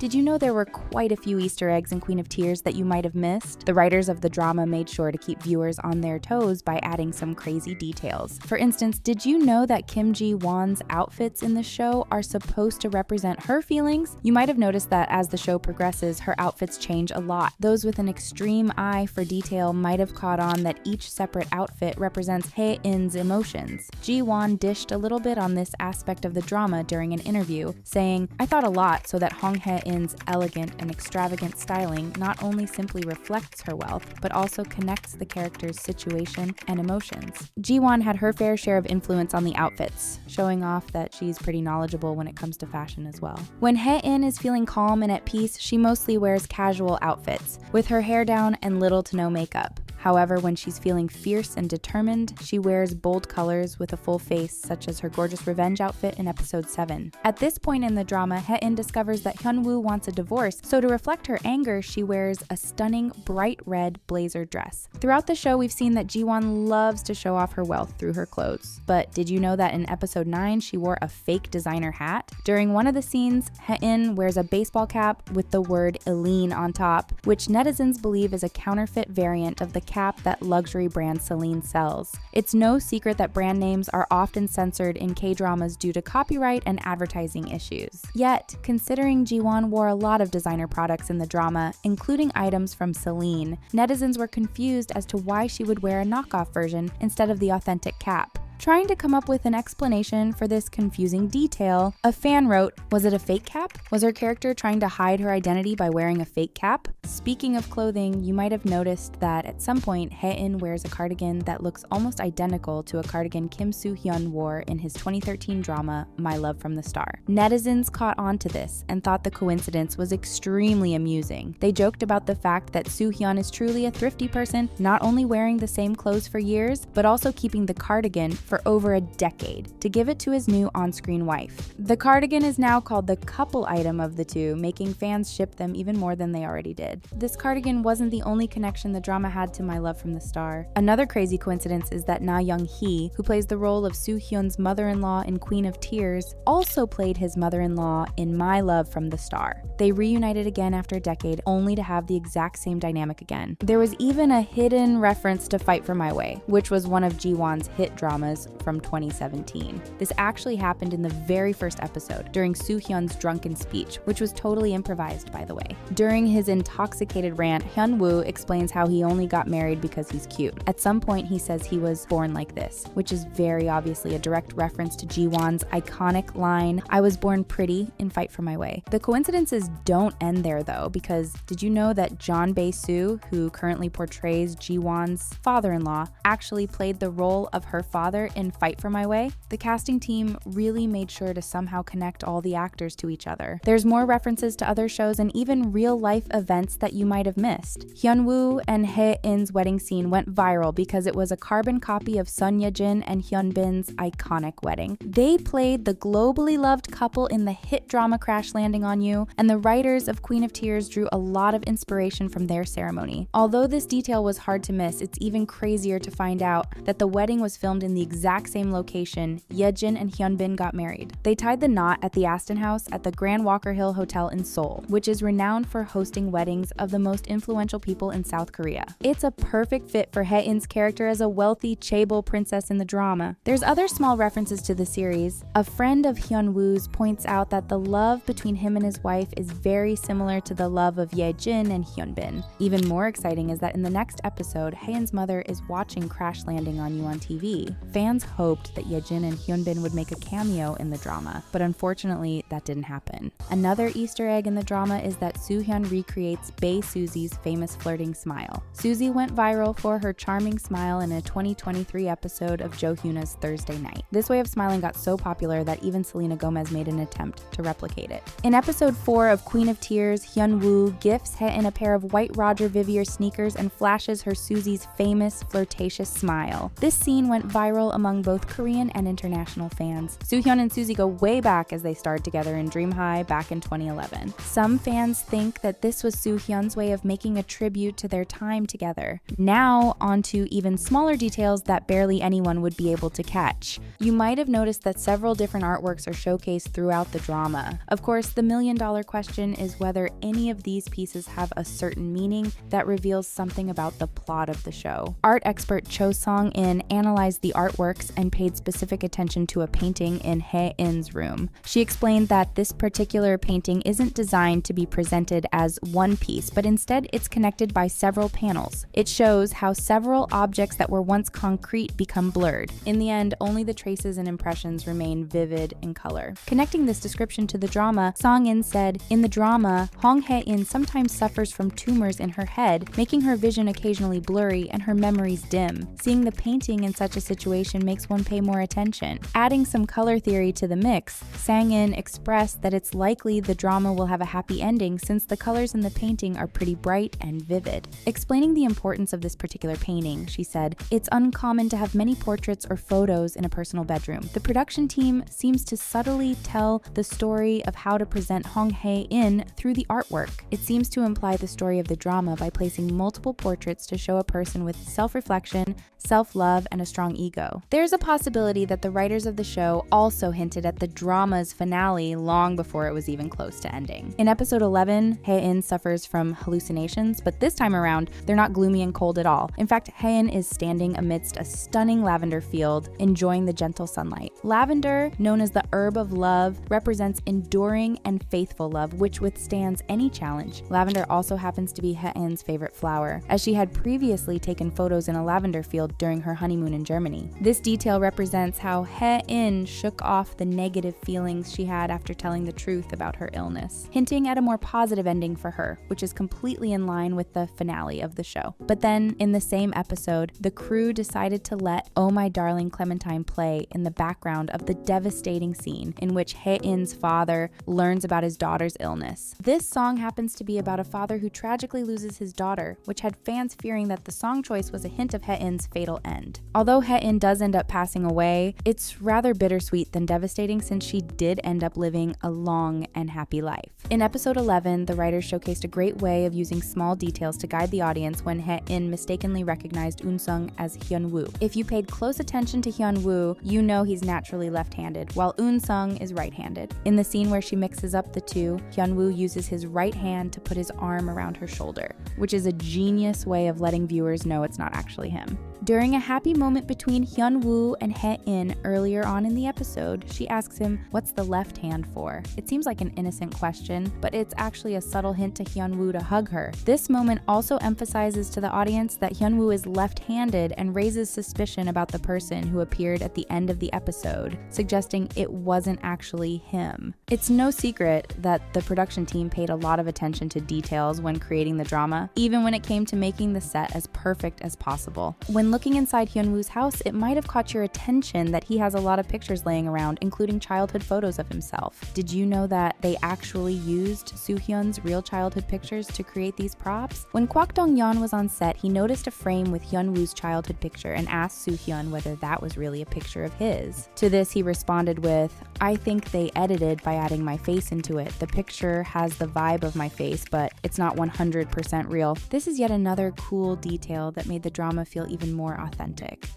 Did you know there were quite a few Easter eggs in Queen of Tears that you might have missed? The writers of the drama made sure to keep viewers on their toes by adding some crazy details. For instance, did you know that Kim Ji-won's outfits in the show are supposed to represent her feelings? You might have noticed that as the show progresses, her outfits change a lot. Those with an extreme eye for detail might have caught on that each separate outfit represents Hae-in's emotions. Ji-won dished a little bit on this aspect of the drama during an interview, saying, "I thought a lot so that Hong Hae-in's elegant and extravagant styling not only simply reflects her wealth, but also connects the character's situation and emotions." Ji-won had her fair share of influence on the outfits, showing off that she's pretty knowledgeable when it comes to fashion as well. When Hae-in is feeling calm and at peace, she mostly wears casual outfits, with her hair down and little to no makeup. However, when she's feeling fierce and determined, she wears bold colors with a full face, such as her gorgeous revenge outfit in episode 7. At this point in the drama, Hae-in discovers that Hyun-woo wants a divorce, so to reflect her anger, she wears a stunning bright red blazer dress. Throughout the show, we've seen that Ji-won loves to show off her wealth through her clothes. But did you know that in episode 9, she wore a fake designer hat? During one of the scenes, Hae-in wears a baseball cap with the word Eileen on top, which netizens believe is a counterfeit variant of the cap that luxury brand Celine sells. It's no secret that brand names are often censored in K-dramas due to copyright and advertising issues. Yet, considering Ji-won wore a lot of designer products in the drama, including items from Celine, netizens were confused as to why she would wear a knockoff version instead of the authentic cap. Trying to come up with an explanation for this confusing detail, a fan wrote, "Was it a fake cap? Was her character trying to hide her identity by wearing a fake cap?" Speaking of clothing, you might have noticed that at some point, Hae-in wears a cardigan that looks almost identical to a cardigan Kim Soo-hyun wore in his 2013 drama, My Love from the Star. Netizens caught on to this and thought the coincidence was extremely amusing. They joked about the fact that Soo-hyun is truly a thrifty person, not only wearing the same clothes for years, but also keeping the cardigan for over a decade to give it to his new on-screen wife. The cardigan is now called the couple item of the two, making fans ship them even more than they already did. This cardigan wasn't the only connection the drama had to My Love from the Star. Another crazy coincidence is that Na Young-hee, who plays the role of Soo-hyun's mother-in-law in Queen of Tears, also played his mother-in-law in My Love from the Star. They reunited again after a decade, only to have the exact same dynamic again. There was even a hidden reference to Fight for My Way, which was one of Ji-won's hit dramas from 2017. This actually happened in the very first episode, during Soo-hyun's drunken speech, which was totally improvised, by the way. During his intoxicated rant, Hyun-woo explains how he only got married because he's cute. At some point, he says he was born like this, which is very obviously a direct reference to Ji-won's iconic line, "I was born pretty" in Fight for My Way. The coincidences don't end there, though, because did you know that John Bae-soo, who currently portrays Ji-won's father-in-law, actually played the role of her father in Fight for My Way? The casting team really made sure to somehow connect all the actors to each other. There's more references to other shows and even real-life events that you might have missed. Hyun-woo and Hae-in's wedding scene went viral because it was a carbon copy of Son Ye-jin and Hyun-bin's iconic wedding. They played the globally loved couple in the hit drama Crash Landing on You, and the writers of Queen of Tears drew a lot of inspiration from their ceremony. Although this detail was hard to miss, it's even crazier to find out that the wedding was filmed in the exact same location Ye-jin and Hyun-bin got married. They tied the knot at the Aston House at the Grand Walker Hill Hotel in Seoul, which is renowned for hosting weddings of the most influential people in South Korea. It's a perfect fit for Hae-in's character as a wealthy chaebol princess in the drama. There's other small references to the series. A friend of Hyun-woo's points out that the love between him and his wife is very similar to the love of Ye-jin and Hyun-bin. Even more exciting is that in the next episode, Hae-in's mother is watching Crash Landing on You on TV. Fans hoped that Ye-jin and Hyun-bin would make a cameo in the drama, but unfortunately that didn't happen. Another Easter egg in the drama is that Soo-hyun recreates Bae Susie's famous flirting smile. Susie went viral for her charming smile in a 2023 episode of Jo Hyuna's Thursday Night. This way of smiling got so popular that even Selena Gomez made an attempt to replicate it. In episode 4 of Queen of Tears, Hyun-woo gifts Hae-in a pair of white Roger Vivier sneakers and flashes her Susie's famous flirtatious smile. This scene went viral among both Korean and international fans. Soo-hyun and Susie go way back as they starred together in Dream High back in 2011. Some fans think that this was Soo-hyun Hyun's way of making a tribute to their time together. Now, onto even smaller details that barely anyone would be able to catch. You might have noticed that several different artworks are showcased throughout the drama. Of course, the million-dollar question is whether any of these pieces have a certain meaning that reveals something about the plot of the show. Art expert Cho Song-in analyzed the artworks and paid specific attention to a painting in Hae-in's room. She explained that this particular painting isn't designed to be presented as one piece, but instead it's connected by several panels. It shows how several objects that were once concrete become blurred. In the end, only the traces and impressions remain vivid in color. Connecting this description to the drama, Song-in said, "In the drama, Hong Hae-in sometimes suffers from tumors in her head, making her vision occasionally blurry and her memories dim. Seeing the painting in such a situation makes one pay more attention." Adding some color theory to the mix, Sang-in expressed that it's likely the drama will have a happy ending since the colors in the painting are pretty bright and vivid. Explaining the importance of this particular painting, she said, "It's uncommon to have many portraits or photos in a personal bedroom. The production team seems to subtly tell the story of how to present Hong Hae-in through the artwork. It seems to imply the story of the drama by placing multiple portraits to show a person with self-reflection, self-love, and a strong ego." There's a possibility that the writers of the show also hinted at the drama's finale long before it was even close to ending. In episode 11, Hae-in suffers from hallucinations, but this time around, they're not gloomy and cold at all. In fact, Hae-in is standing amidst a stunning lavender field, enjoying the gentle sunlight. Lavender, known as the herb of love, represents enduring and faithful love, which withstands any challenge. Lavender also happens to be Hae-in's favorite flower, as she had previously taken photos in a lavender field during her honeymoon in Germany. This detail represents how Hae-in shook off the negative feelings she had after telling the truth about her illness, hinting at a more positive ending for her, which is completely in line with the finale of the show. But then, in the same episode, the crew decided to let "Oh My Darling Clementine" play in the background of the devastating scene in which Hae-in's father learns about his daughter's illness. This song happens to be about a father who tragically loses his daughter, which had fans fearing that the song choice was a hint of Hae-in's fatal end. Although Hae-in does end up passing away, it's rather bittersweet than devastating since she did end up living a long and happy life. In episode 11, the writers showcased a great way of using small details to guide the audience when Hae-in mistakenly recognized Eun-sung as Hyun-woo. If you paid close attention to Hyun-woo, you know he's naturally left-handed, while Eun-sung is right-handed. In the scene where she mixes up the two, Hyun-woo uses his right hand to put his arm around her shoulder, which is a genius way of letting viewers know it's not actually him. During a happy moment between Hyun-woo and Hae-in earlier on in the episode, she asks him, "What's the left hand for?" It seems like an innocent question, but it's actually a subtle hint to Hyun-woo to hug her. This moment also emphasizes to the audience that Hyun-woo is left-handed and raises suspicion about the person who appeared at the end of the episode, suggesting it wasn't actually him. It's no secret that the production team paid a lot of attention to details when creating the drama, even when it came to making the set as perfect as possible. When looking inside Hyun-woo's house, it might have caught your attention that he has a lot of pictures laying around, including childhood photos of himself. Did you know that they actually used Soo-hyun's real childhood pictures to create these props? When Kwak Dong-yeon was on set, he noticed a frame with Hyun-woo's childhood picture and asked Soo-hyun whether that was really a picture of his. To this, he responded with, "I think they edited by adding my face into it. The picture has the vibe of my face, but it's not 100% real." This is yet another cool detail that made the drama feel even more authentic.